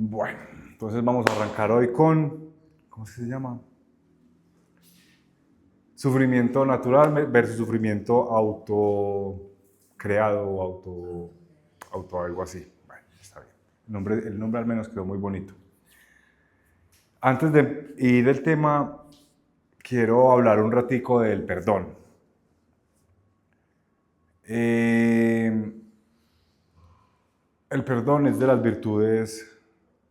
Bueno, entonces vamos a arrancar hoy con, ¿cómo se llama? Sufrimiento natural versus sufrimiento autocreado o auto algo así. Bueno, está bien. El nombre al menos quedó muy bonito. Antes de ir del tema, quiero hablar un ratico del perdón. El perdón es de las virtudes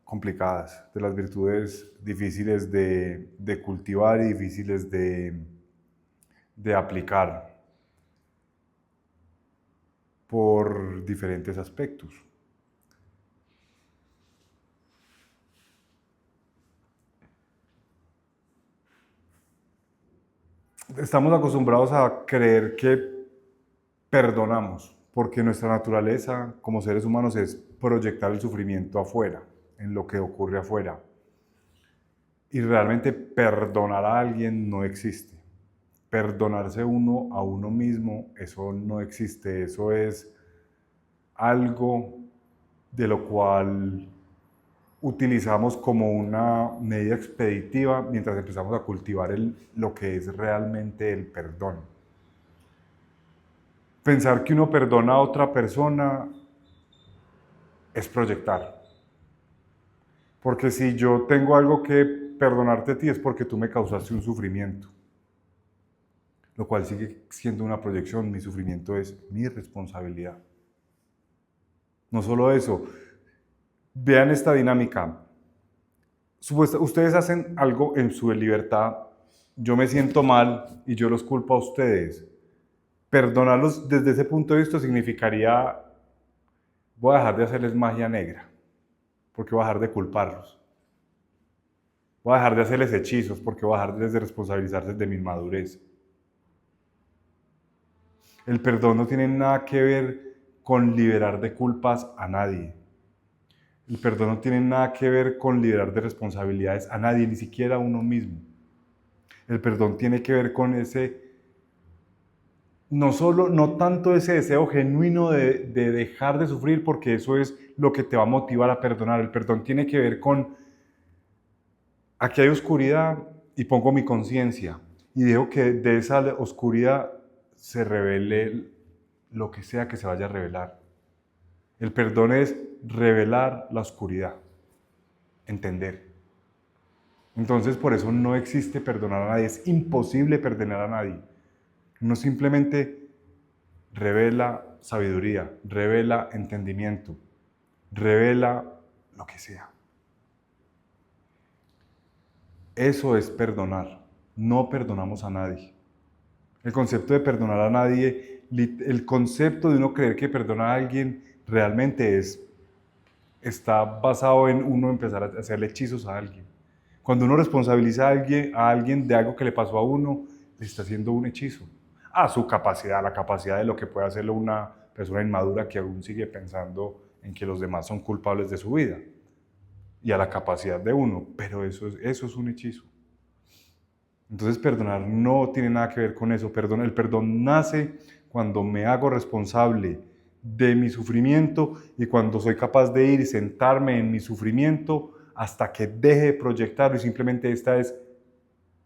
complicadas, de las virtudes difíciles de cultivar y difíciles de aplicar por diferentes aspectos. Estamos acostumbrados a creer que perdonamos, porque nuestra naturaleza como seres humanos es proyectar el sufrimiento afuera, en lo que ocurre afuera. Y realmente perdonar a alguien no existe. Perdonarse uno a uno mismo, eso no existe. Eso es algo de lo cual utilizamos como una medida expeditiva mientras empezamos a cultivar lo que es realmente el perdón. Pensar que uno perdona a otra persona es proyectar. Porque si yo tengo algo que perdonarte a ti es porque tú me causaste un sufrimiento. Lo cual sigue siendo una proyección. Mi sufrimiento es mi responsabilidad. No solo eso. Vean esta dinámica. Ustedes hacen algo en su libertad, yo me siento mal y yo los culpo a ustedes. Perdonarlos desde ese punto de vista significaría, voy a dejar de hacerles magia negra, porque voy a dejar de culparlos. Voy a dejar de hacerles hechizos, porque voy a dejar de responsabilizarse de mi inmadurez. El perdón no tiene nada que ver con liberar de culpas a nadie. El perdón no tiene nada que ver con liberar de responsabilidades a nadie, ni siquiera a uno mismo. El perdón tiene que ver con no tanto ese deseo genuino de dejar de sufrir, porque eso es lo que te va a motivar a perdonar. El perdón tiene que ver con, aquí hay oscuridad y pongo mi conciencia y dejo que de esa oscuridad se revele lo que sea que se vaya a revelar. El perdón es revelar la oscuridad, entender. Entonces por eso no existe perdonar a nadie, es imposible perdonar a nadie. Uno simplemente revela sabiduría, revela entendimiento, revela lo que sea. Eso es perdonar. No perdonamos a nadie. El concepto de perdonar a nadie, el concepto de uno creer que perdona a alguien realmente está basado en uno empezar a hacerle hechizos a alguien. Cuando uno responsabiliza a alguien de algo que le pasó a uno, le está haciendo un hechizo. A su capacidad, la capacidad de lo que puede hacerlo una persona inmadura que aún sigue pensando en que los demás son culpables de su vida. Y a la capacidad de uno, pero eso es un hechizo. Entonces perdonar no tiene nada que ver con eso. El perdón nace cuando me hago responsable de mi sufrimiento y cuando soy capaz de ir y sentarme en mi sufrimiento hasta que deje de proyectarlo y simplemente esta es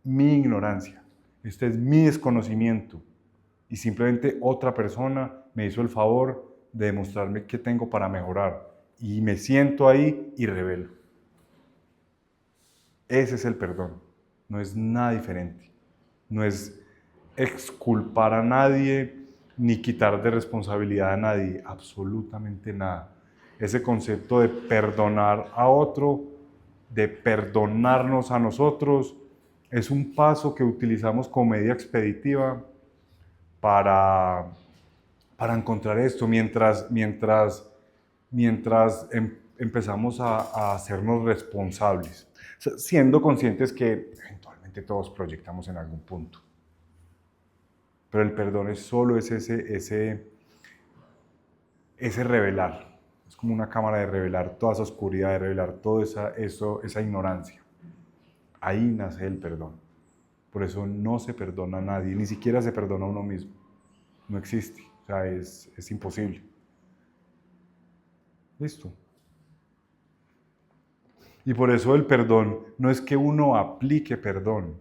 mi ignorancia, este es mi desconocimiento y simplemente otra persona me hizo el favor de demostrarme qué tengo para mejorar y me siento ahí y revelo. Ese es el perdón, no es nada diferente, no es exculpar a nadie ni quitar de responsabilidad a nadie, absolutamente nada. Ese concepto de perdonar a otro, de perdonarnos a nosotros, es un paso que utilizamos como medida expeditiva para, encontrar esto, mientras empezamos a hacernos responsables, siendo conscientes que eventualmente todos proyectamos en algún punto. Pero el perdón es solo ese revelar. Es como una cámara de revelar toda esa oscuridad, de revelar toda esa ignorancia. Ahí nace el perdón. Por eso no se perdona a nadie, ni siquiera se perdona a uno mismo. No existe, o sea, es imposible. Listo. Y por eso el perdón no es que uno aplique perdón.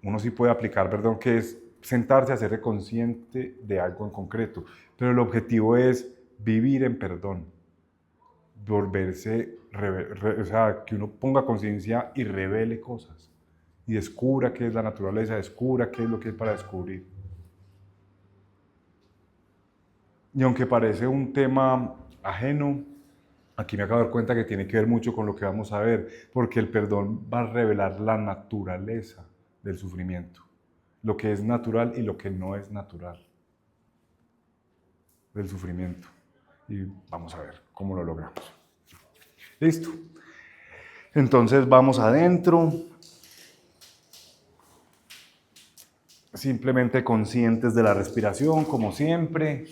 Uno sí puede aplicar perdón, que es sentarse a ser consciente de algo en concreto. Pero el objetivo es vivir en perdón. Volverse, o sea, que uno ponga conciencia y revele cosas. Y descubra qué es la naturaleza, descubra qué es lo que es para descubrir. Y aunque parece un tema ajeno, aquí me acabo de dar cuenta que tiene que ver mucho con lo que vamos a ver, porque el perdón va a revelar la naturaleza del sufrimiento, lo que es natural y lo que no es natural del sufrimiento. Y vamos a ver cómo lo logramos. Listo. Entonces vamos adentro, simplemente conscientes de la respiración, como siempre.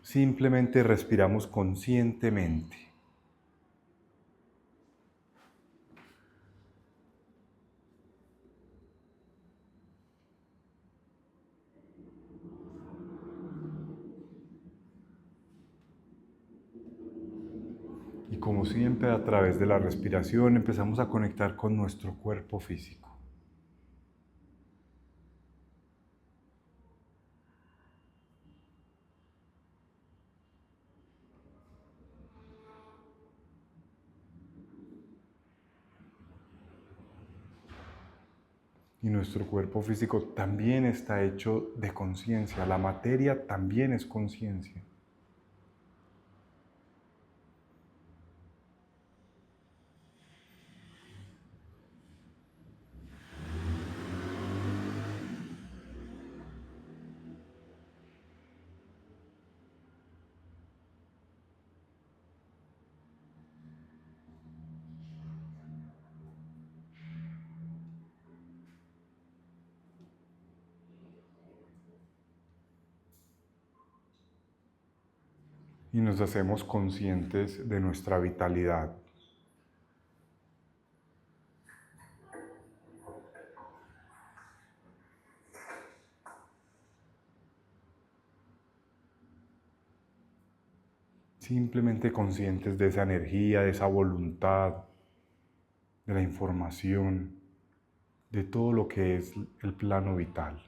Simplemente respiramos conscientemente. Y como siempre, a través de la respiración empezamos a conectar con nuestro cuerpo físico. Y nuestro cuerpo físico también está hecho de conciencia. La materia también es conciencia. Y nos hacemos conscientes de nuestra vitalidad. Simplemente conscientes de esa energía, de esa voluntad, de la información, de todo lo que es el plano vital.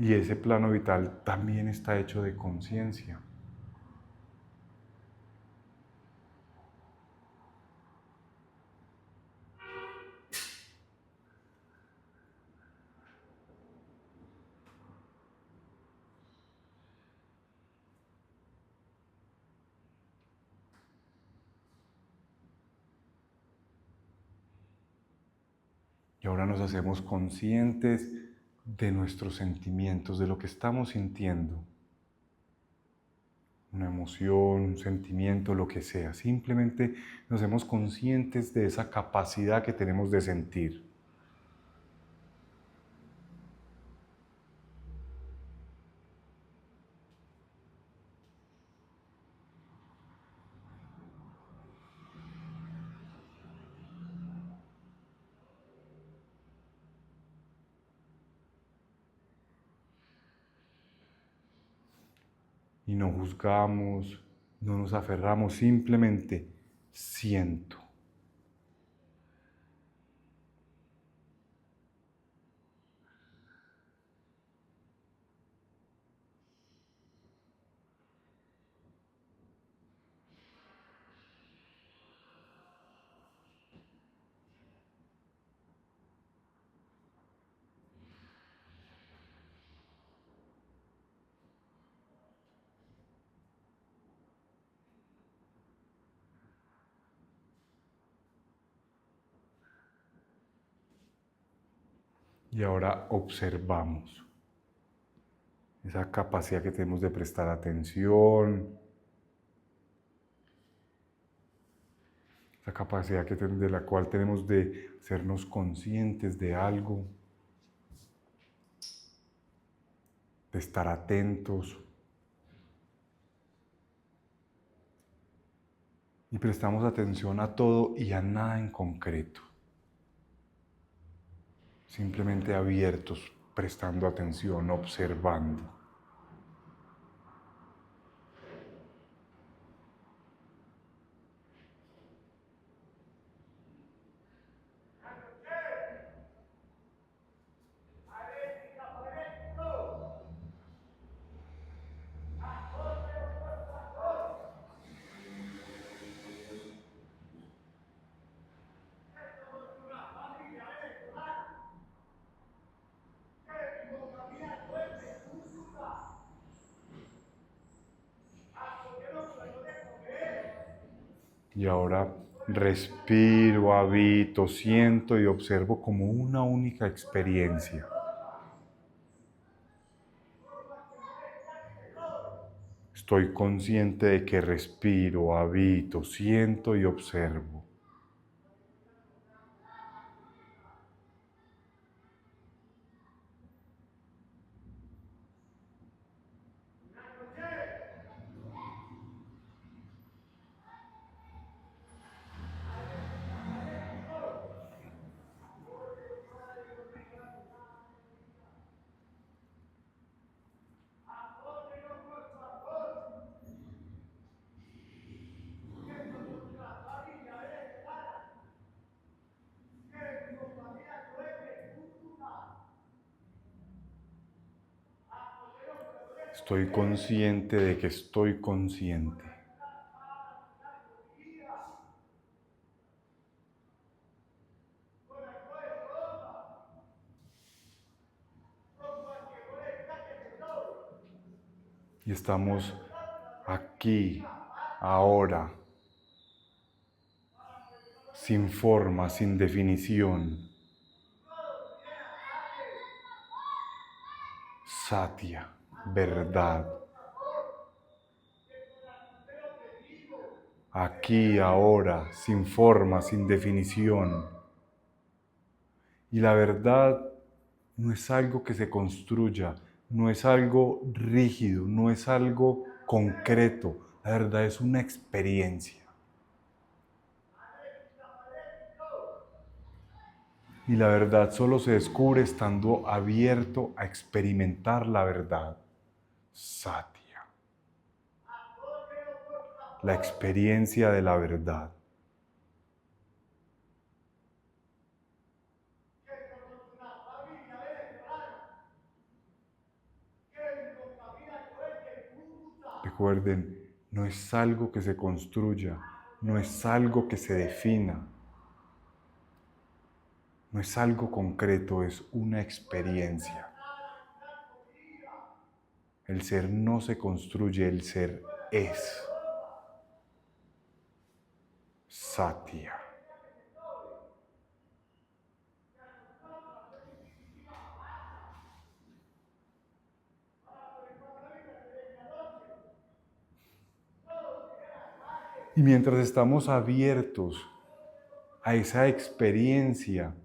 Y ese plano vital también está hecho de conciencia. Y ahora nos hacemos conscientes de nuestros sentimientos, de lo que estamos sintiendo. Una emoción, un sentimiento, lo que sea. Simplemente nos hacemos conscientes de esa capacidad que tenemos de sentir. Y no juzgamos, no nos aferramos, simplemente siento. Y ahora observamos esa capacidad que tenemos de prestar atención, esa capacidad de la cual tenemos de sernos conscientes de algo, de estar atentos. y prestamos atención a todo y a nada en concreto. Simplemente abiertos, prestando atención, observando. Y ahora respiro, habito, siento y observo como una única experiencia. Estoy consciente de que respiro, habito, siento y observo. Estoy consciente de que estoy consciente. Y estamos aquí, ahora, sin forma, sin definición. Satya, verdad. Aquí, ahora, sin forma, sin definición. Y la verdad no es algo que se construya, no es algo rígido, no es algo concreto. La verdad es una experiencia. Y la verdad solo se descubre estando abierto a experimentar la verdad. Satya. La experiencia de la verdad. Recuerden, no es algo que se construya, no es algo que se defina, no es algo concreto, es una experiencia. El ser no se construye, el ser es. Satya. Y mientras estamos abiertos a esa experiencia,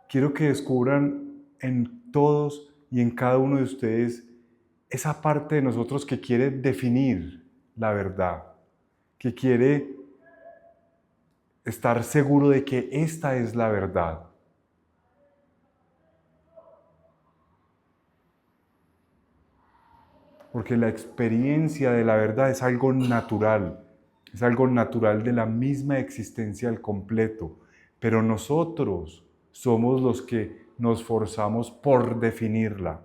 quiero que descubran en todos y en cada uno de ustedes esa parte de nosotros que quiere definir la verdad, que quiere estar seguro de que esta es la verdad. Porque la experiencia de la verdad es algo natural de la misma existencia al completo. Pero nosotros somos los que nos forzamos por definirla,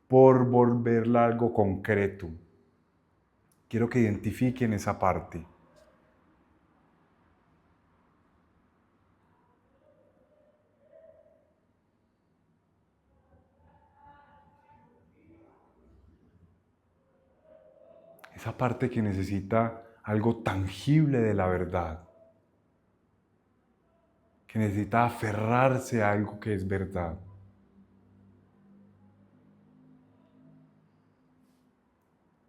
por volverla algo concreto. Quiero que identifiquen esa parte. Esa parte que necesita algo tangible de la verdad. Que necesita aferrarse a algo que es verdad.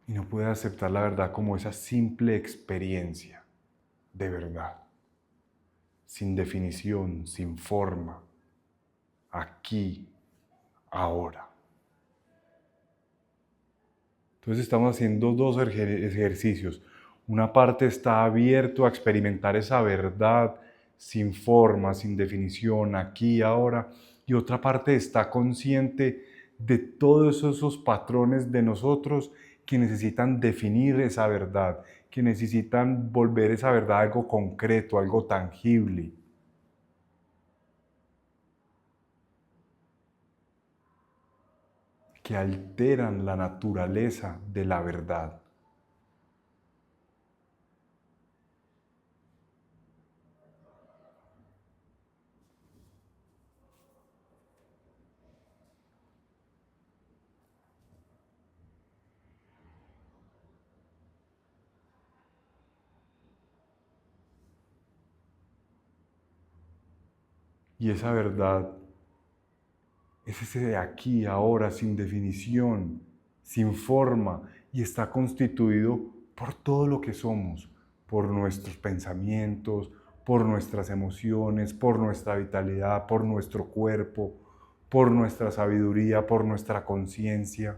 Y no puede aceptar la verdad como esa simple experiencia de verdad. Sin definición, sin forma. Aquí, ahora. Entonces estamos haciendo dos ejercicios. Una parte está abierto a experimentar esa verdad sin forma, sin definición, aquí y ahora, y otra parte está consciente de todos esos patrones de nosotros que necesitan definir esa verdad, que necesitan volver esa verdad algo concreto, algo tangible. Que alteran la naturaleza de la verdad. Y esa verdad es ese de aquí, ahora, sin definición, sin forma, y está constituido por todo lo que somos, por nuestros pensamientos, por nuestras emociones, por nuestra vitalidad, por nuestro cuerpo, por nuestra sabiduría, por nuestra conciencia.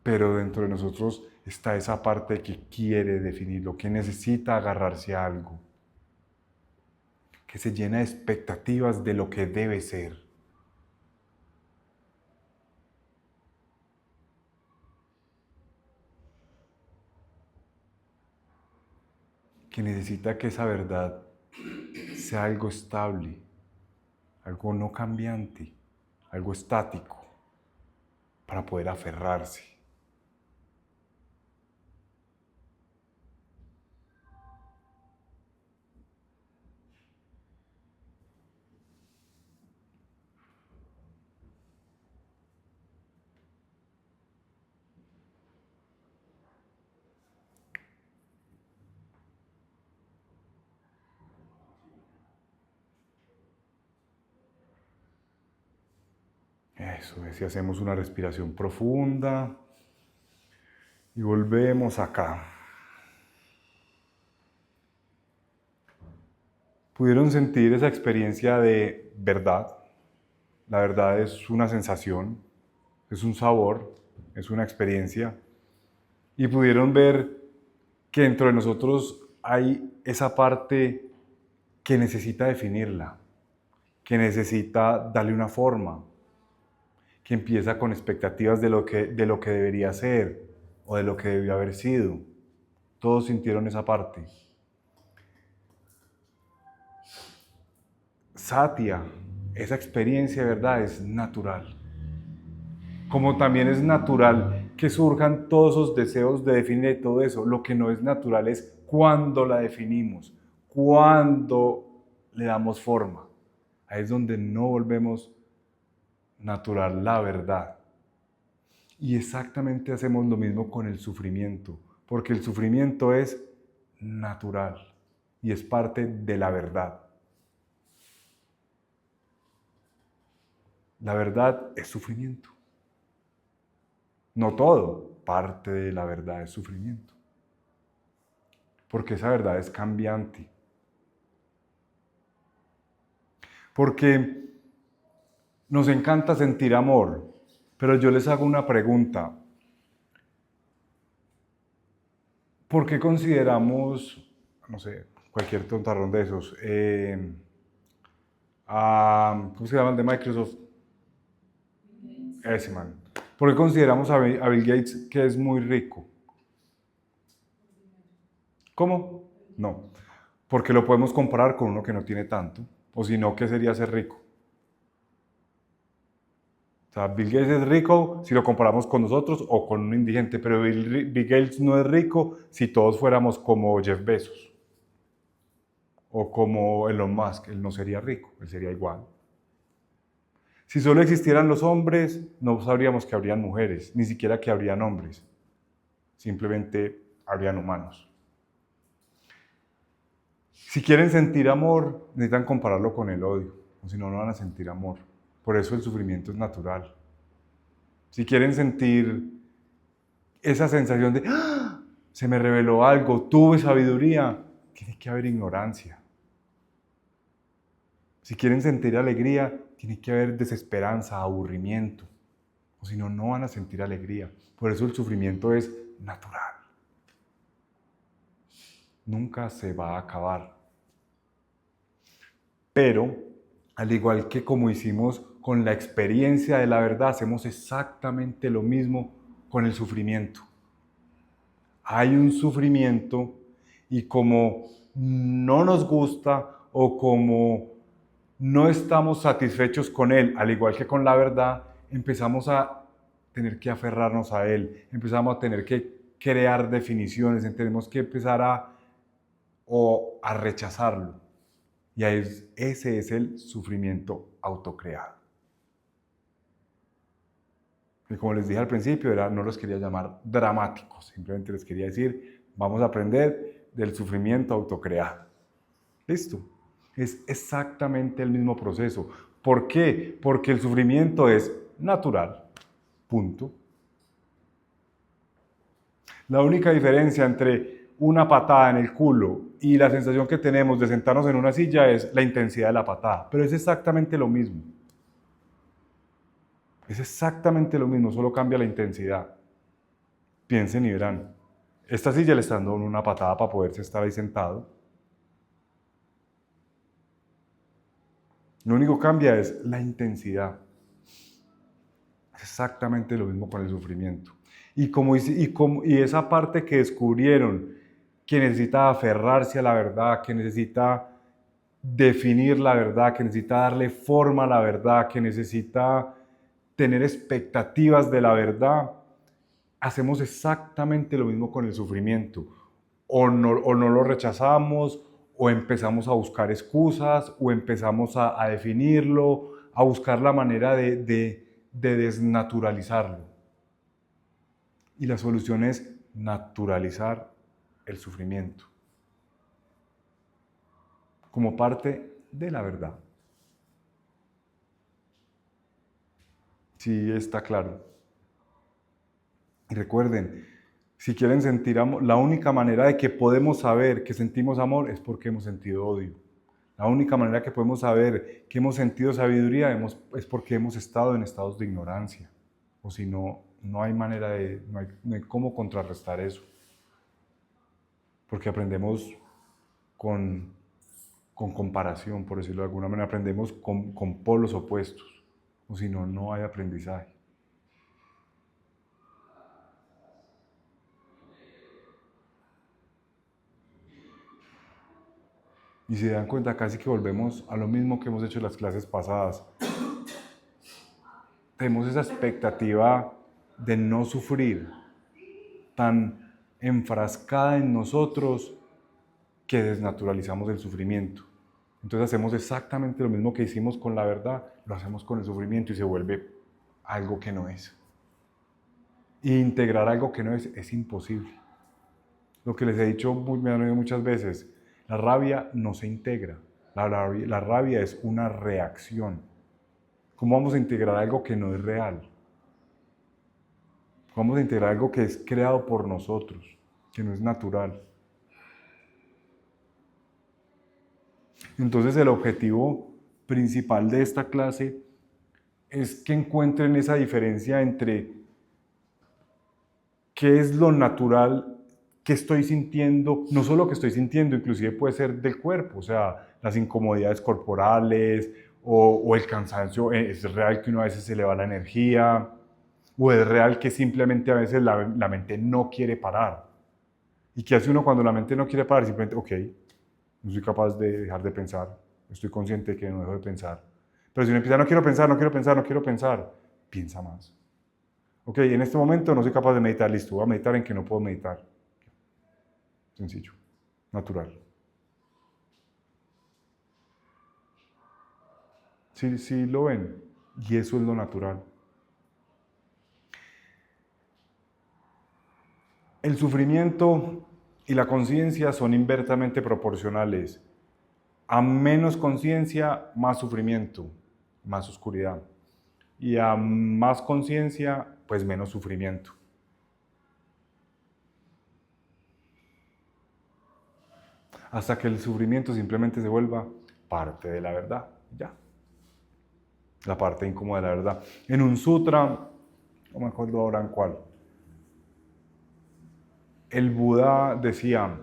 Pero dentro de nosotros está esa parte que quiere definirlo, que necesita agarrarse a algo, que se llena de expectativas de lo que debe ser. Que necesita que esa verdad sea algo estable, algo no cambiante, algo estático, para poder aferrarse. Eso es, si hacemos una respiración profunda y volvemos acá. ¿Pudieron sentir esa experiencia de verdad? La verdad es una sensación, es un sabor, es una experiencia. Y pudieron ver que dentro de nosotros hay esa parte que necesita definirla, que necesita darle una forma, que empieza con expectativas de lo que debería ser o de lo que debió haber sido. Todos sintieron esa parte. Satya, esa experiencia de verdad es natural. Como también es natural que surjan todos esos deseos de definir todo eso. Lo que no es natural es cuando la definimos, cuando le damos forma. Ahí es donde no volvemos natural la verdad. Y exactamente hacemos lo mismo con el sufrimiento, porque el sufrimiento es natural y es parte de la verdad. La verdad es sufrimiento. No todo, parte de la verdad es sufrimiento. Porque esa verdad es cambiante. Porque nos encanta sentir amor, pero yo les hago una pregunta. ¿Por qué consideramos, no sé, cualquier tontarrón de esos, ¿cómo se llama el de Microsoft? Ese man. ¿Por qué consideramos a Bill Gates que es muy rico? ¿Cómo? No. Porque lo podemos comparar con uno que no tiene tanto. O si no, ¿qué sería ser rico? O sea, Bill Gates es rico si lo comparamos con nosotros o con un indigente, pero Bill Gates no es rico si todos fuéramos como Jeff Bezos o como Elon Musk. Él no sería rico, él sería igual. Si solo existieran los hombres, no sabríamos que habrían mujeres, ni siquiera que habrían hombres. Simplemente habrían humanos. Si quieren sentir amor, necesitan compararlo con el odio, o si no, no van a sentir amor. Por eso el sufrimiento es natural. Si quieren sentir esa sensación de ¡ah! se me reveló algo, tuve sabiduría, tiene que haber ignorancia. Si quieren sentir alegría, tiene que haber desesperanza, aburrimiento. O si no, no van a sentir alegría. Por eso el sufrimiento es natural. Nunca se va a acabar. Pero, al igual que como hicimos con la experiencia de la verdad, hacemos exactamente lo mismo con el sufrimiento. Hay un sufrimiento y como no nos gusta o como no estamos satisfechos con él, al igual que con la verdad, empezamos a tener que aferrarnos a él, empezamos a tener que crear definiciones, tenemos que empezar a rechazarlo. Y ese es el sufrimiento autocreado. Y como les dije al principio, no los quería llamar dramáticos, simplemente les quería decir, vamos a aprender del sufrimiento autocreado. ¿Listo? Es exactamente el mismo proceso. ¿Por qué? Porque el sufrimiento es natural. Punto. La única diferencia entre una patada en el culo y la sensación que tenemos de sentarnos en una silla es la intensidad de la patada, pero es exactamente lo mismo. Es exactamente lo mismo, solo cambia la intensidad. Piensen y verán. Esta silla le está dando una patada para poderse estar ahí sentado. Lo único que cambia es la intensidad. Es exactamente lo mismo con el sufrimiento. Y esa parte que descubrieron, que necesita aferrarse a la verdad, que necesita definir la verdad, que necesita darle forma a la verdad, que necesita tener expectativas de la verdad, hacemos exactamente lo mismo con el sufrimiento. O no lo rechazamos, o empezamos a buscar excusas, o empezamos a definirlo, a buscar la manera de desnaturalizarlo. Y la solución es naturalizar el sufrimiento como parte de la verdad. Sí, está claro. Y recuerden, si quieren sentir amor, la única manera de que podemos saber que sentimos amor es porque hemos sentido odio. La única manera que podemos saber que hemos sentido sabiduría es porque hemos estado en estados de ignorancia. O si no, no hay manera no hay cómo contrarrestar eso. Porque aprendemos con comparación, por decirlo de alguna manera, aprendemos con polos opuestos. O si no, no hay aprendizaje. Y si se dan cuenta, casi que volvemos a lo mismo que hemos hecho en las clases pasadas. Tenemos esa expectativa de no sufrir, tan enfrascada en nosotros que desnaturalizamos el sufrimiento. Entonces hacemos exactamente lo mismo que hicimos con la verdad, lo hacemos con el sufrimiento y se vuelve algo que no es. Y integrar algo que no es imposible. Lo que les he dicho, me han oído muchas veces, la rabia no se integra. La rabia es una reacción. ¿Cómo vamos a integrar algo que no es real? ¿Cómo vamos a integrar algo que es creado por nosotros, que no es natural? Entonces el objetivo principal de esta clase es que encuentren esa diferencia entre qué es lo natural que estoy sintiendo, no solo que estoy sintiendo, inclusive puede ser del cuerpo, o sea, las incomodidades corporales o el cansancio, es real que uno a veces se le va la energía, o es real que simplemente a veces la mente no quiere parar. ¿Y qué hace uno cuando la mente no quiere parar? Simplemente, ok, no soy capaz de dejar de pensar, estoy consciente de que no dejo de pensar. Pero si uno empieza, no quiero pensar, no quiero pensar, no quiero pensar, piensa más. Ok, en este momento no soy capaz de meditar, listo, voy a meditar en que no puedo meditar. Sencillo, natural. Sí lo ven, y eso es lo natural. El sufrimiento y la conciencia son inversamente proporcionales. A menos conciencia, más sufrimiento, más oscuridad. Y a más conciencia, pues menos sufrimiento. hasta que el sufrimiento simplemente se vuelva parte de la verdad, ya. La parte incómoda de la verdad. En un sutra, no me acuerdo ahora en cuál, el Buda decía,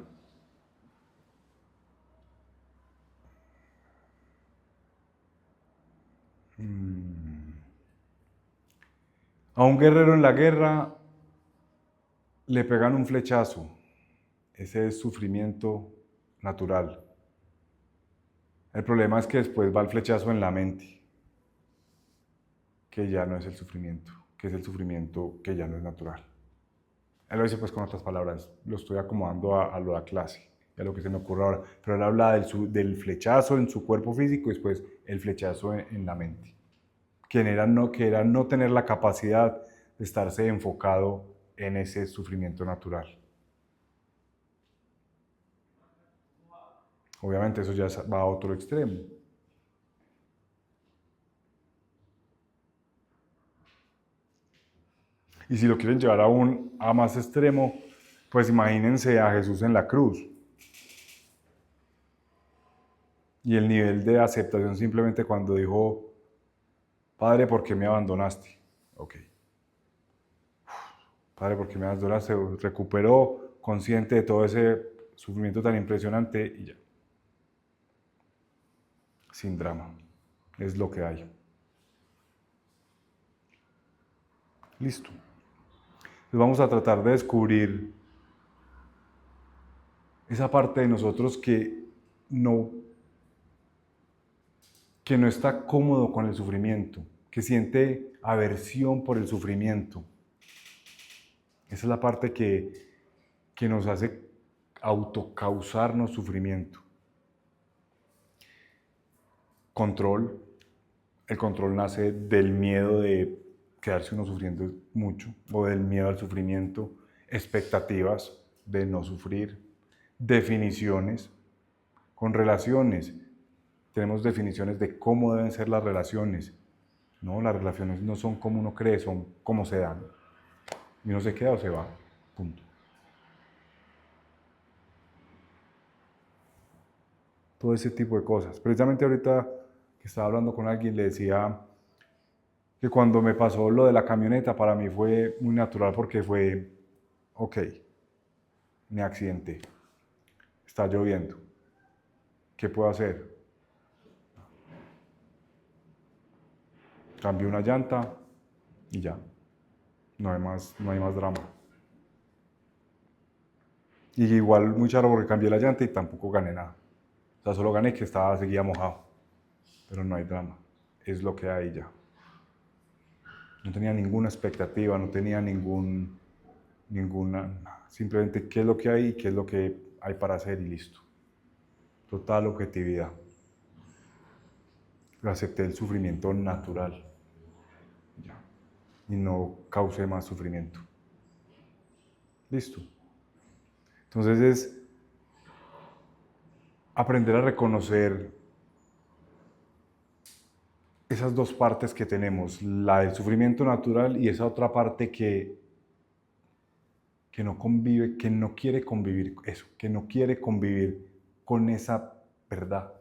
a un guerrero en la guerra le pegan un flechazo. Ese es sufrimiento natural. El problema es que después va el flechazo en la mente, que ya no es el sufrimiento, que es el sufrimiento que ya no es natural. Él lo dice pues con otras palabras, lo estoy acomodando a la clase, a lo que se me ocurre ahora. Pero él habla del flechazo en su cuerpo físico y después el flechazo en la mente. Que era no tener la capacidad de estarse enfocado en ese sufrimiento natural. Obviamente eso ya va a otro extremo. Y si lo quieren llevar aún a más extremo, pues imagínense a Jesús en la cruz. Y el nivel de aceptación simplemente cuando dijo, Padre, ¿por qué me abandonaste? Ok. Padre, ¿por qué me abandonaste? Recuperó consciente de todo ese sufrimiento tan impresionante y ya. Sin drama. Es lo que hay. Listo. Entonces vamos a tratar de descubrir esa parte de nosotros que no está cómodo con el sufrimiento, que siente aversión por el sufrimiento. Esa es la parte que nos hace autocausarnos sufrimiento. Control. El control nace del miedo de quedarse uno sufriendo mucho o del miedo al sufrimiento. Expectativas de no sufrir. Definiciones. Con relaciones. Tenemos definiciones de cómo deben ser las relaciones. No, las relaciones no son como uno cree, son como se dan. Y uno se queda o se va. Punto. Todo ese tipo de cosas. Precisamente ahorita que estaba hablando con alguien le decía que cuando me pasó lo de la camioneta para mí fue muy natural porque fue, ok, me accidenté, está lloviendo, ¿qué puedo hacer? Cambié una llanta y ya, no hay más drama. Y igual muy charro porque cambié la llanta y tampoco gané nada. O sea, solo gané que seguía mojado. Pero no hay drama. Es lo que hay ya. No tenía ninguna expectativa, no tenía ninguna. Simplemente qué es lo que hay y qué es lo que hay para hacer y listo. Total objetividad. Acepté el sufrimiento natural. Ya. Y no causé más sufrimiento. Listo. Entonces es aprender a reconocer esas dos partes que tenemos, la del sufrimiento natural y esa otra parte que no convive, que no quiere convivir, que no quiere convivir con esa verdad.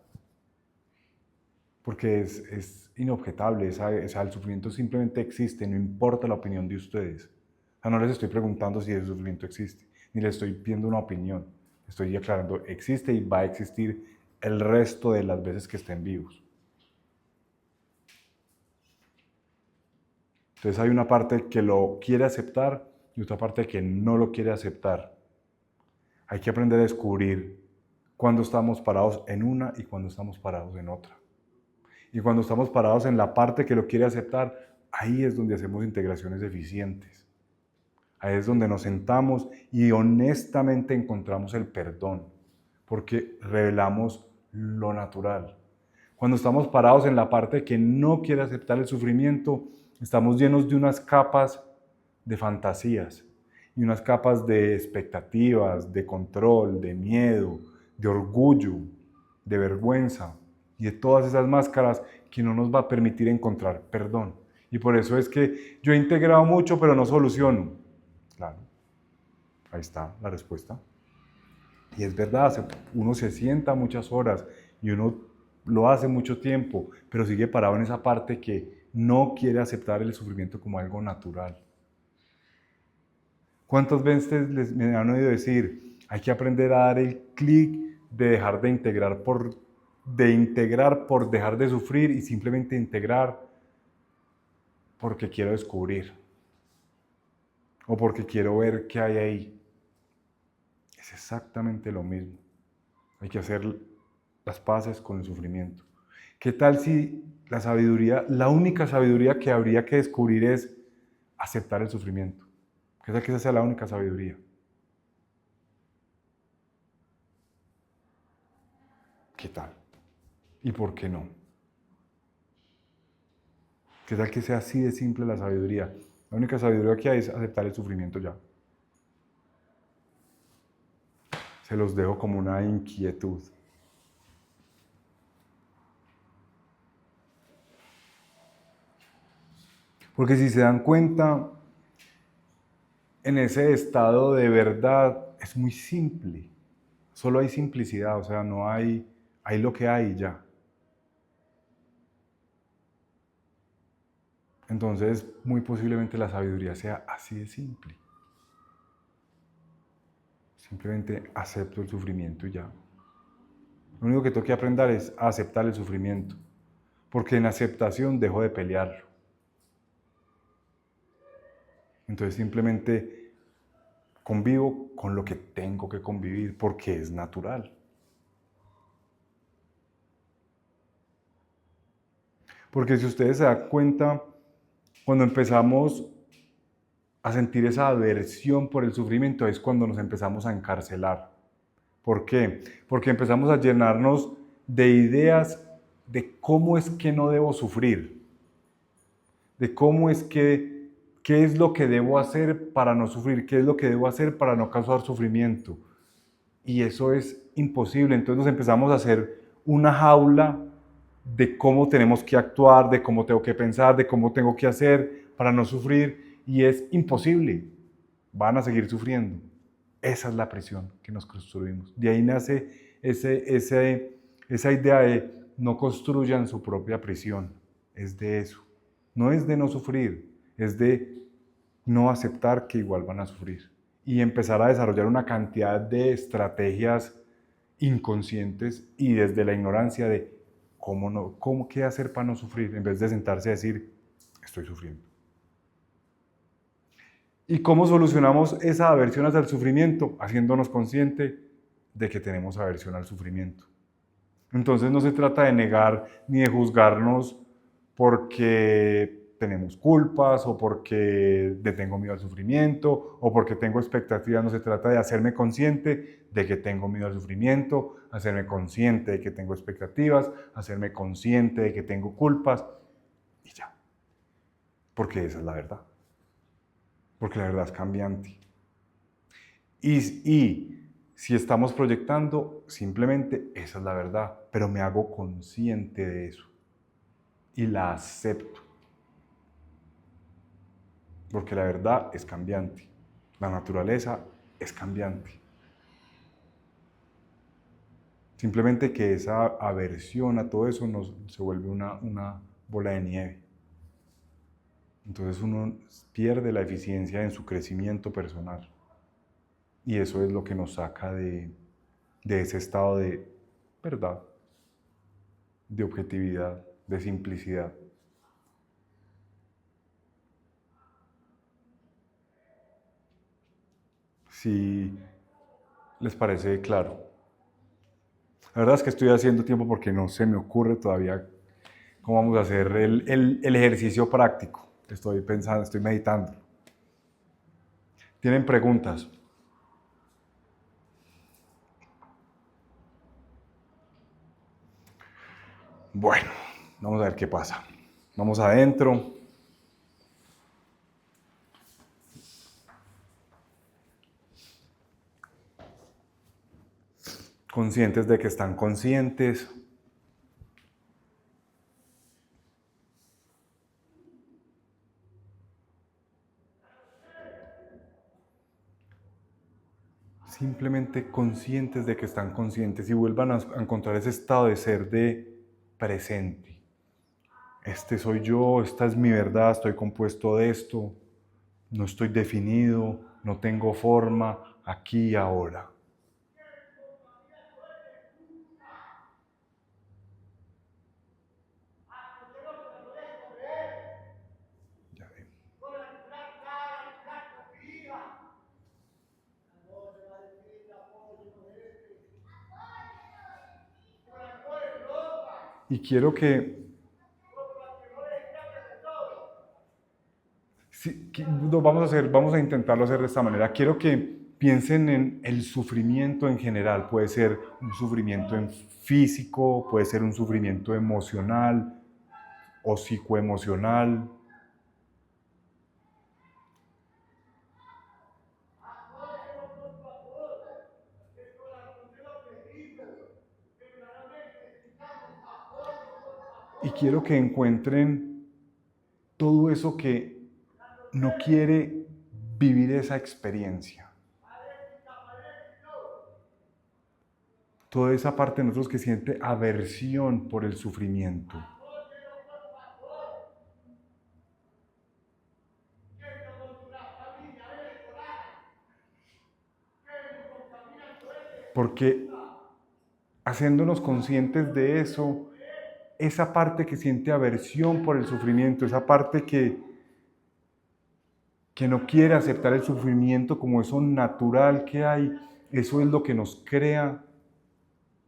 Porque es inobjetable, el sufrimiento simplemente existe, no importa la opinión de ustedes. O sea, no les estoy preguntando si el sufrimiento existe, ni les estoy pidiendo una opinión. Estoy aclarando, existe y va a existir el resto de las veces que estén vivos. Entonces hay una parte que lo quiere aceptar y otra parte que no lo quiere aceptar. Hay que aprender a descubrir cuándo estamos parados en una y cuándo estamos parados en otra. Y cuando estamos parados en la parte que lo quiere aceptar, ahí es donde hacemos integraciones eficientes. Ahí es donde nos sentamos y honestamente encontramos el perdón, porque revelamos lo natural. Cuando estamos parados en la parte que no quiere aceptar el sufrimiento, estamos llenos de unas capas de fantasías y unas capas de expectativas, de control, de miedo, de orgullo, de vergüenza y de todas esas máscaras que no nos va a permitir encontrar perdón. Y por eso es que yo he integrado mucho, pero no soluciono. Claro, ahí está la respuesta. Y es verdad, uno se sienta muchas horas y uno lo hace mucho tiempo, pero sigue parado en esa parte que no quiere aceptar el sufrimiento como algo natural. ¿Cuántas veces me han oído decir, hay que aprender a dar el clic de dejar de integrar por dejar de sufrir y simplemente integrar porque quiero descubrir o porque quiero ver qué hay ahí? Es exactamente lo mismo. Hay que hacer las paces con el sufrimiento. ¿Qué tal si la sabiduría, la única sabiduría que habría que descubrir es aceptar el sufrimiento? ¿Qué tal que esa sea la única sabiduría? ¿Qué tal? ¿Y por qué no? ¿Qué tal que sea así de simple la sabiduría? La única sabiduría que hay es aceptar el sufrimiento ya. Se los dejo como una inquietud. Porque si se dan cuenta, en ese estado de verdad es muy simple. Solo hay simplicidad, o sea, no hay lo que hay ya. Entonces, muy posiblemente la sabiduría sea así de simple. Simplemente acepto el sufrimiento y ya. Lo único que tengo que aprender es a aceptar el sufrimiento, porque en aceptación dejo de pelearlo. Entonces simplemente convivo con lo que tengo que convivir, porque es natural. Porque si ustedes se dan cuenta, cuando empezamos a sentir esa aversión por el sufrimiento es cuando nos empezamos a encarcelar. ¿Por qué? Porque empezamos a llenarnos de ideas de cómo es que no debo sufrir, de cómo es que, qué es lo que debo hacer para no sufrir, qué es lo que debo hacer para no causar sufrimiento. Y eso es imposible. Entonces nos empezamos a hacer una jaula de cómo tenemos que actuar, de cómo tengo que pensar, de cómo tengo que hacer para no sufrir. Y es imposible. Van a seguir sufriendo. Esa es la prisión que nos construimos. De ahí nace esa idea de no construyan su propia prisión. Es de eso. No es de no sufrir, es de no aceptar que igual van a sufrir. Y empezar a desarrollar una cantidad de estrategias inconscientes y desde la ignorancia de qué hacer para no sufrir, en vez de sentarse a decir, estoy sufriendo. ¿Y cómo solucionamos esa aversión hacia el sufrimiento? Haciéndonos consciente de que tenemos aversión al sufrimiento. Entonces no se trata de negar ni de juzgarnos porque tenemos culpas o porque le tengo miedo al sufrimiento o porque tengo expectativas. No se trata de hacerme consciente de que tengo miedo al sufrimiento, hacerme consciente de que tengo expectativas, hacerme consciente de que tengo culpas y ya. Porque esa es la verdad. Porque la verdad es cambiante. Y si estamos proyectando, simplemente esa es la verdad, pero me hago consciente de eso y la acepto, porque la verdad es cambiante, la naturaleza es cambiante. Simplemente que esa aversión a todo eso se vuelve una bola de nieve. Entonces uno pierde la eficiencia en su crecimiento personal. Y eso es lo que nos saca de ese estado de verdad, de objetividad, de simplicidad. Si les parece claro. La verdad es que estoy haciendo tiempo porque no se me ocurre todavía cómo vamos a hacer el ejercicio práctico. Estoy pensando, estoy meditando. ¿Tienen preguntas? Bueno, vamos a ver qué pasa. Vamos adentro. Conscientes de que están conscientes. simplemente conscientes de que están conscientes y vuelvan a encontrar ese estado de ser de presente. Este soy yo, esta es mi verdad, estoy compuesto de esto, no estoy definido, no tengo forma, aquí y ahora. Ya ven. Y quiero que, vamos a intentarlo hacer de esta manera. Quiero que piensen en el sufrimiento en general. Puede ser un sufrimiento físico, puede ser un sufrimiento emocional o psicoemocional. Y quiero que encuentren todo eso que no quiere vivir esa experiencia. Toda esa parte de nosotros que siente aversión por el sufrimiento. Porque haciéndonos conscientes de eso, esa parte que siente aversión por el sufrimiento, esa parte que no quiere aceptar el sufrimiento como eso natural que hay, eso es lo que nos crea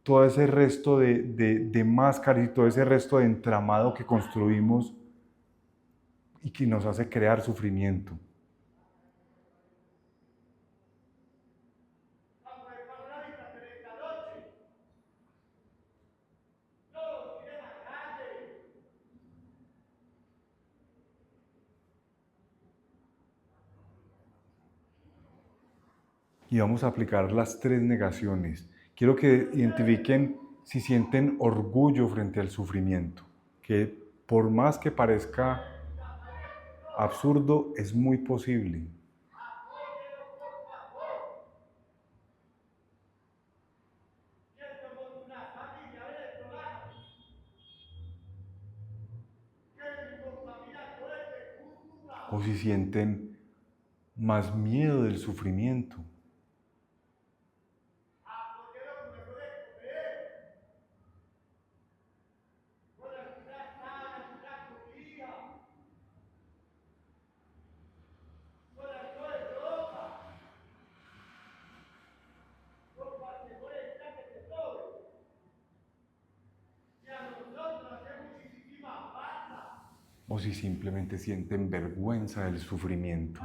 todo ese resto de máscaras y todo ese resto de entramado que construimos y que nos hace crear sufrimiento. Y vamos a aplicar las 3 negaciones. Quiero que identifiquen si sienten orgullo frente al sufrimiento, que por más que parezca absurdo, es muy posible. O si sienten más miedo del sufrimiento. O si simplemente sienten vergüenza del sufrimiento.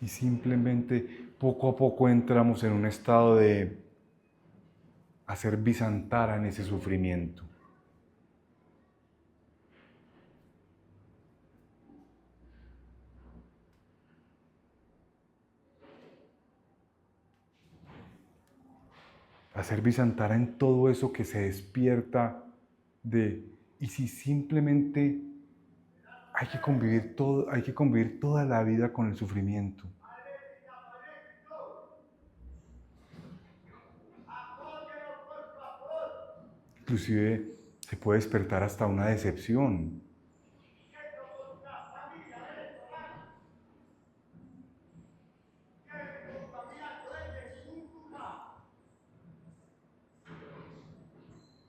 Y simplemente poco a poco entramos en un estado de hacer bizantara en ese sufrimiento. Hacer bizantara en todo eso que se despierta y si simplemente hay que convivir toda la vida con el sufrimiento. Inclusive se puede despertar hasta una decepción.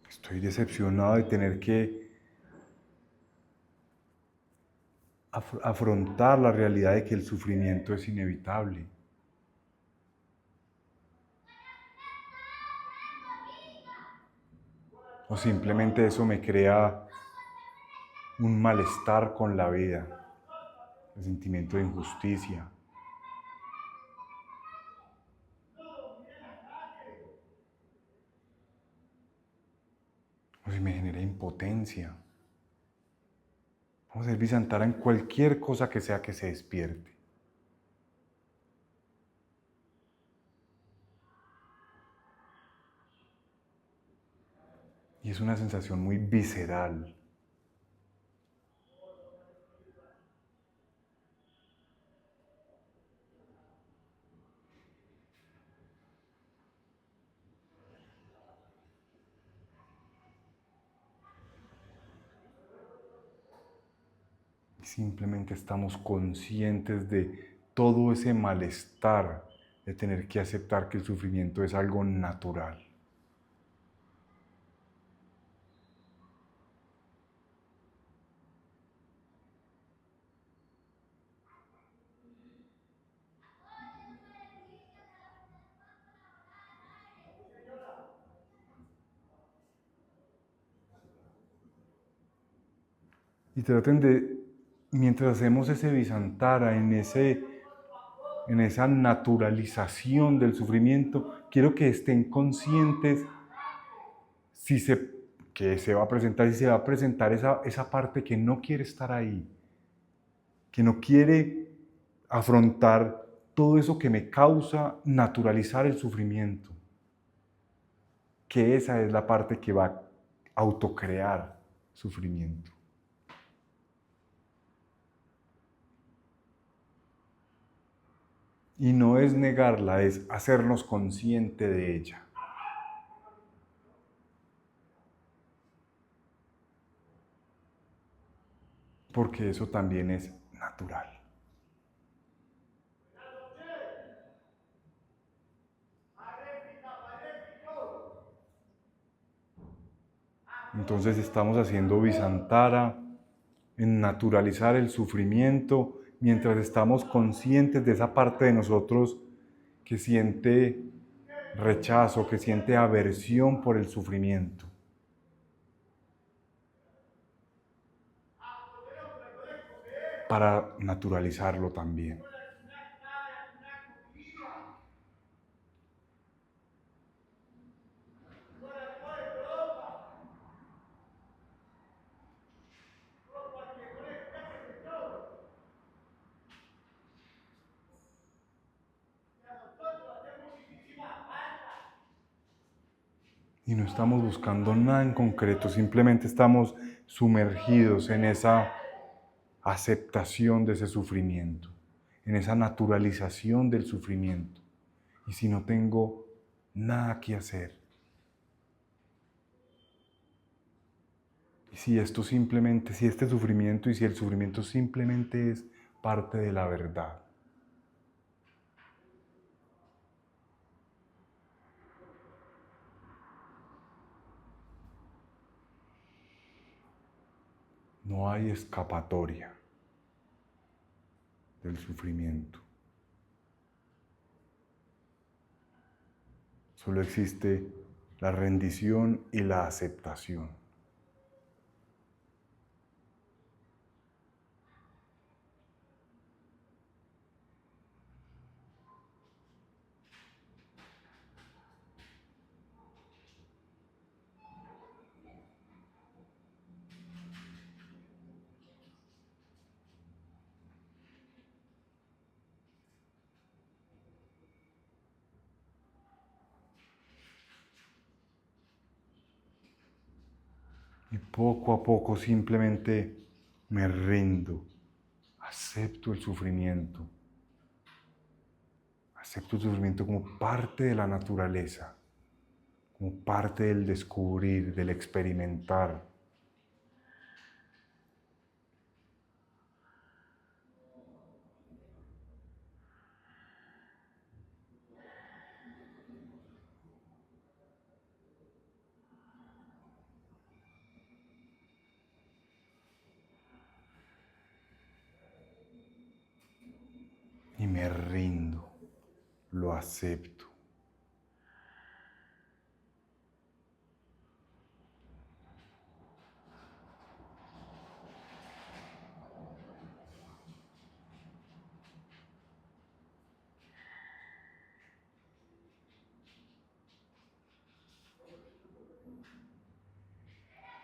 Estoy decepcionado de tener que afrontar la realidad de que el sufrimiento es inevitable. O simplemente eso me crea un malestar con la vida, el sentimiento de injusticia. y me genera impotencia. Vamos a ser Visantara en cualquier cosa que sea que se despierte. Y es una sensación muy visceral. Y simplemente estamos conscientes de todo ese malestar de tener que aceptar que el sufrimiento es algo natural. Y traten de, mientras hacemos ese Visantara, en esa naturalización del sufrimiento, quiero que estén conscientes si se, que se va a presentar, si se va a presentar esa parte que no quiere estar ahí, que no quiere afrontar todo eso que me causa naturalizar el sufrimiento, que esa es la parte que va a autocrear sufrimiento. Y no es negarla, es hacernos consciente de ella. Porque eso también es natural. Entonces estamos haciendo Visantara en naturalizar el sufrimiento mientras estamos conscientes de esa parte de nosotros que siente rechazo, que siente aversión por el sufrimiento. Para naturalizarlo también. Y no estamos buscando nada en concreto, simplemente estamos sumergidos en esa aceptación de ese sufrimiento, en esa naturalización del sufrimiento. Y si no tengo nada que hacer, y si esto simplemente, si este sufrimiento y si el sufrimiento simplemente es parte de la verdad, no hay escapatoria del sufrimiento. Solo existe la rendición y la aceptación. Y poco a poco simplemente me rindo, acepto el sufrimiento. Acepto el sufrimiento como parte de la naturaleza, como parte del descubrir, del experimentar. Y me rindo, lo acepto.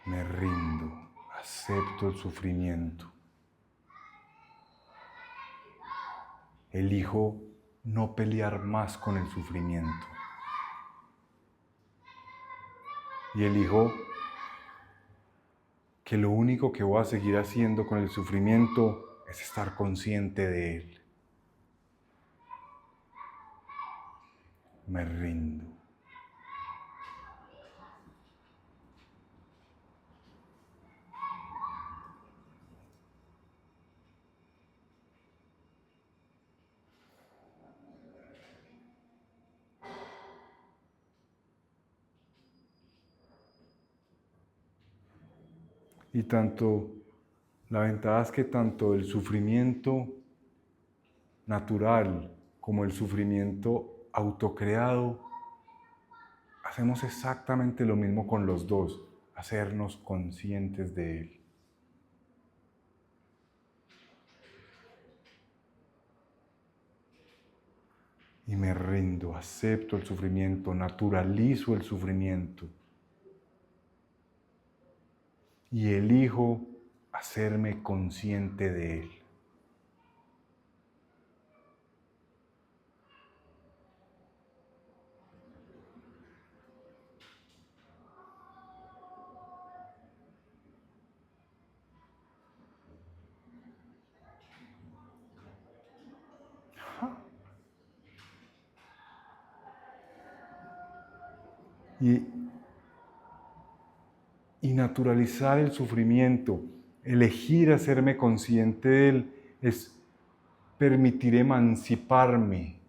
Me rindo, acepto el sufrimiento. Elijo no pelear más con el sufrimiento. Y elijo que lo único que voy a seguir haciendo con el sufrimiento es estar consciente de él. Me rindo. Y la ventaja es que tanto el sufrimiento natural como el sufrimiento autocreado, hacemos exactamente lo mismo con los dos, hacernos conscientes de él. Y me rindo, acepto el sufrimiento, naturalizo el sufrimiento. Y elijo hacerme consciente de él. Y naturalizar el sufrimiento, elegir hacerme consciente de él, es permitir emanciparme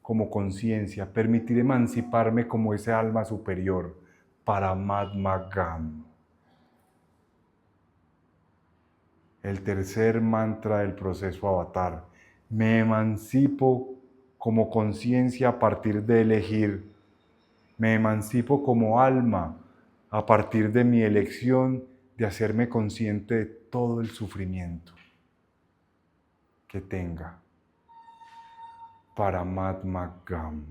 como conciencia, permitir emanciparme como ese alma superior, Paramatmagam. El tercer mantra del proceso avatar. Me emancipo como conciencia a partir de elegir. Me emancipo como alma a partir de mi elección de hacerme consciente de todo el sufrimiento que tenga. Paramatmagam.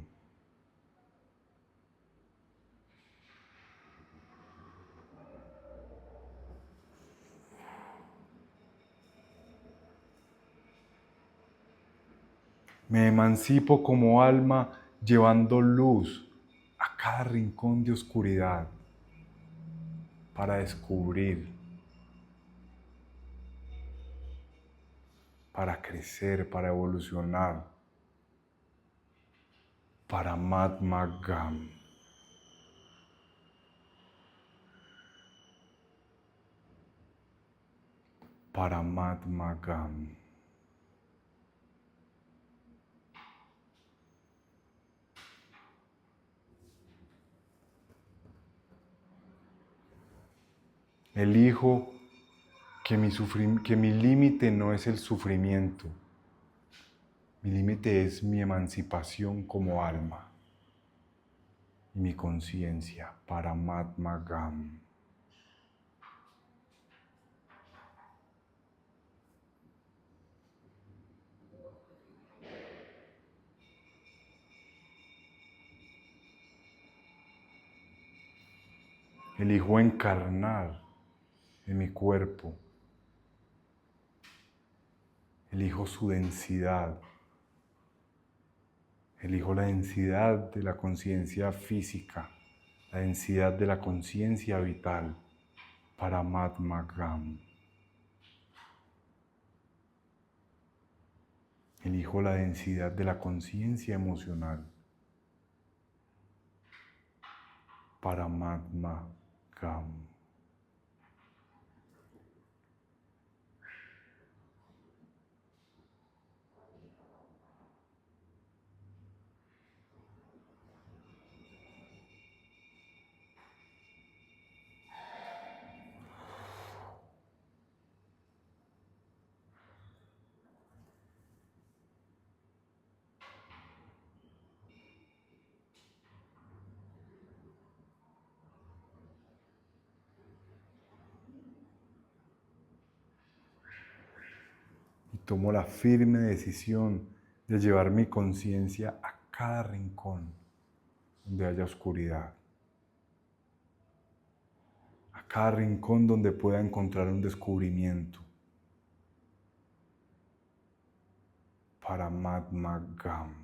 Me emancipo como alma llevando luz a cada rincón de oscuridad para descubrir, para crecer, para evolucionar. Paramatmagam. Paramatmagam. Elijo que mi límite no es el sufrimiento. Mi límite es mi emancipación como alma y mi conciencia. Paramatmagam. Elijo encarnar en mi cuerpo. Elijo su densidad. Elijo la densidad de la conciencia física, la densidad de la conciencia vital. Paramatmagam. Elijo la densidad de la conciencia emocional. Paramatmagam. Y tomo la firme decisión de llevar mi conciencia a cada rincón donde haya oscuridad, a cada rincón donde pueda encontrar un descubrimiento. Paramatma Gam.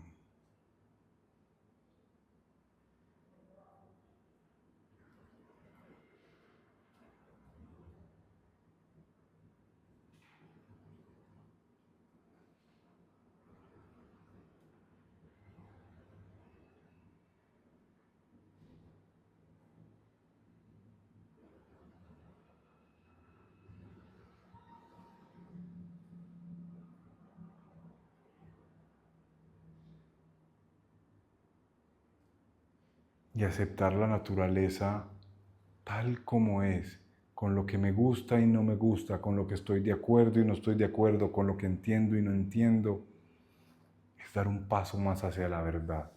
Y aceptar la naturaleza tal como es, con lo que me gusta y no me gusta, con lo que estoy de acuerdo y no estoy de acuerdo, con lo que entiendo y no entiendo, es dar un paso más hacia la verdad.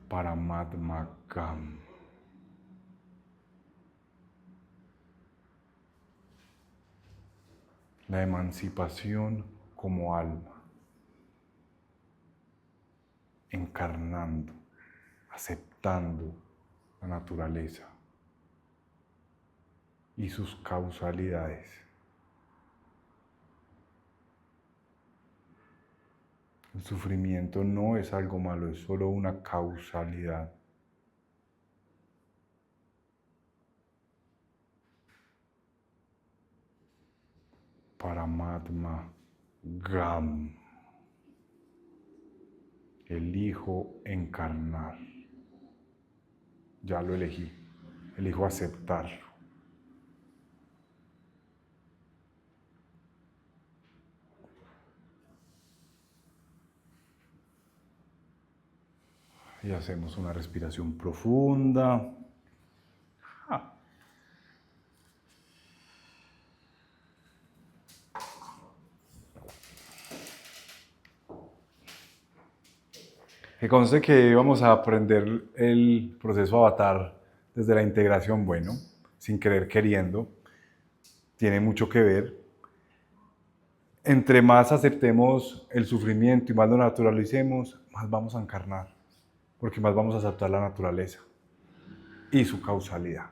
Paramatma Gam. La emancipación como alma, encarnando, aceptando la naturaleza y sus causalidades. El sufrimiento no es algo malo, es solo una causalidad. Paramatma Gam. Elijo encarnar. Ya lo elegí. Elijo aceptarlo. Y hacemos una respiración profunda. Que conste que vamos a aprender el proceso Avatar desde la integración, bueno, sin querer queriendo. Tiene mucho que ver. Entre más aceptemos el sufrimiento y más lo naturalicemos, más vamos a encarnar, porque más vamos a aceptar la naturaleza y su causalidad.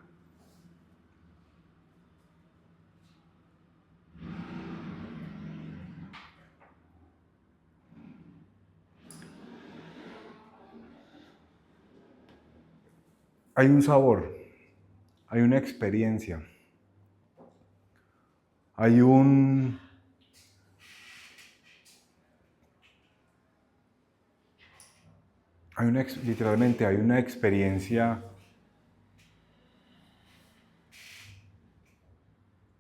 Hay un sabor, hay una experiencia, hay un... literalmente hay una experiencia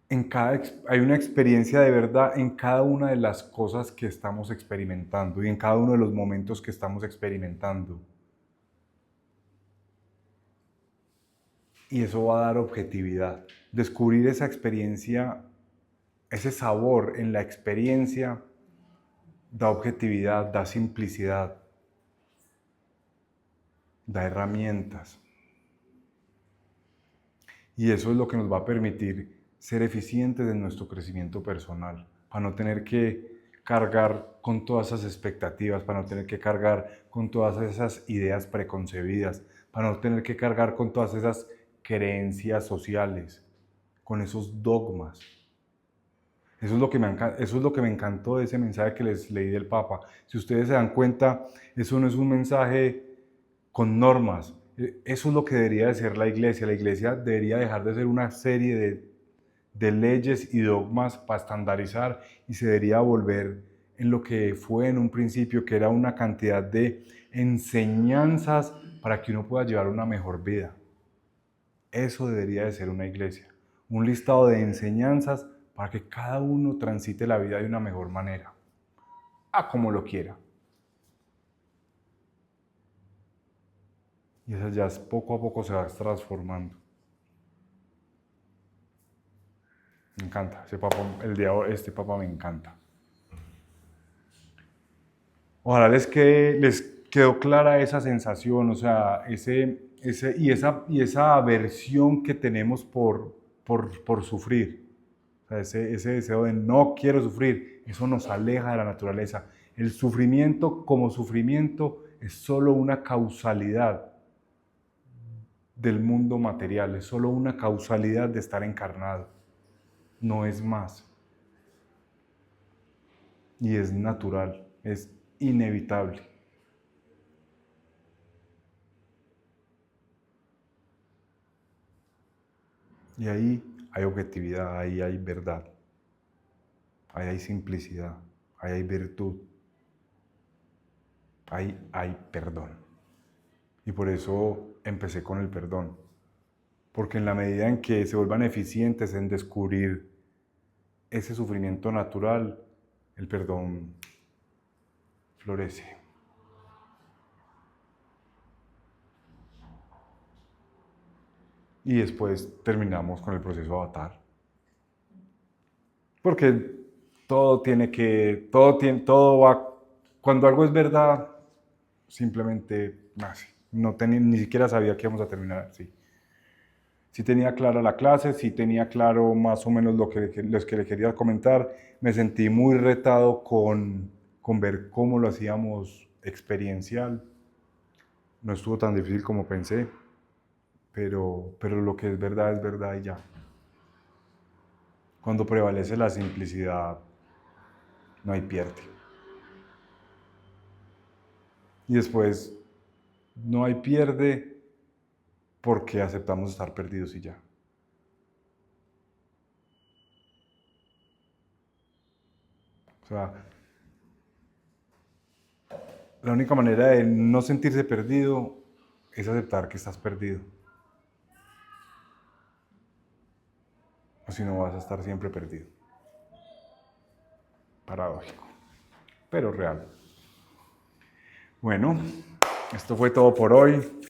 hay una experiencia de verdad en cada una de las cosas que estamos experimentando y en cada uno de los momentos que estamos experimentando. Y eso va a dar objetividad. Descubrir esa experiencia, ese sabor en la experiencia, da objetividad, da simplicidad, da herramientas. Y eso es lo que nos va a permitir ser eficientes en nuestro crecimiento personal, para no tener que cargar con todas esas expectativas, para no tener que cargar con todas esas ideas preconcebidas, para no tener que cargar con todas esas creencias sociales, con esos dogmas. Eso es lo que me encantó de ese mensaje que les leí del Papa. Si ustedes se dan cuenta, eso no es un mensaje con normas. Eso es lo que debería de ser la iglesia. La iglesia debería dejar de ser una serie de leyes y dogmas para estandarizar y se debería volver en lo que fue en un principio, que era una cantidad de enseñanzas para que uno pueda llevar una mejor vida. Eso debería de ser una iglesia. Un listado de enseñanzas para que cada uno transite la vida de una mejor manera, a como lo quiera. Y eso ya poco a poco se va transformando. Me encanta, ese papa, este papa me encanta. Ojalá les quedó clara esa sensación, o sea, esa aversión que tenemos por sufrir. O sea, ese deseo de no quiero sufrir, eso nos aleja de la naturaleza. El sufrimiento como sufrimiento es solo una causalidad del mundo material, es solo una causalidad de estar encarnado, no es más. Y es natural, es inevitable. Y ahí hay objetividad, ahí hay verdad, ahí hay simplicidad, ahí hay virtud, ahí hay perdón. Y por eso empecé con el perdón. Porque en la medida en que se vuelvan eficientes en descubrir ese sufrimiento natural, el perdón florece. Y después terminamos con el proceso avatar. Porque todo va, cuando algo es verdad, simplemente nace. Ni siquiera sabía que íbamos a terminar así. Sí tenía clara la clase, sí tenía claro más o menos lo que le quería comentar. Me sentí muy retado con ver cómo lo hacíamos experiencial. No estuvo tan difícil como pensé, pero lo que es verdad y ya. Cuando prevalece la simplicidad, no hay pierde. Y después, no hay pierde porque aceptamos estar perdidos y ya. O sea, la única manera de no sentirse perdido es aceptar que estás perdido. O si no, vas a estar siempre perdido. Paradójico, pero real. Bueno, esto fue todo por hoy.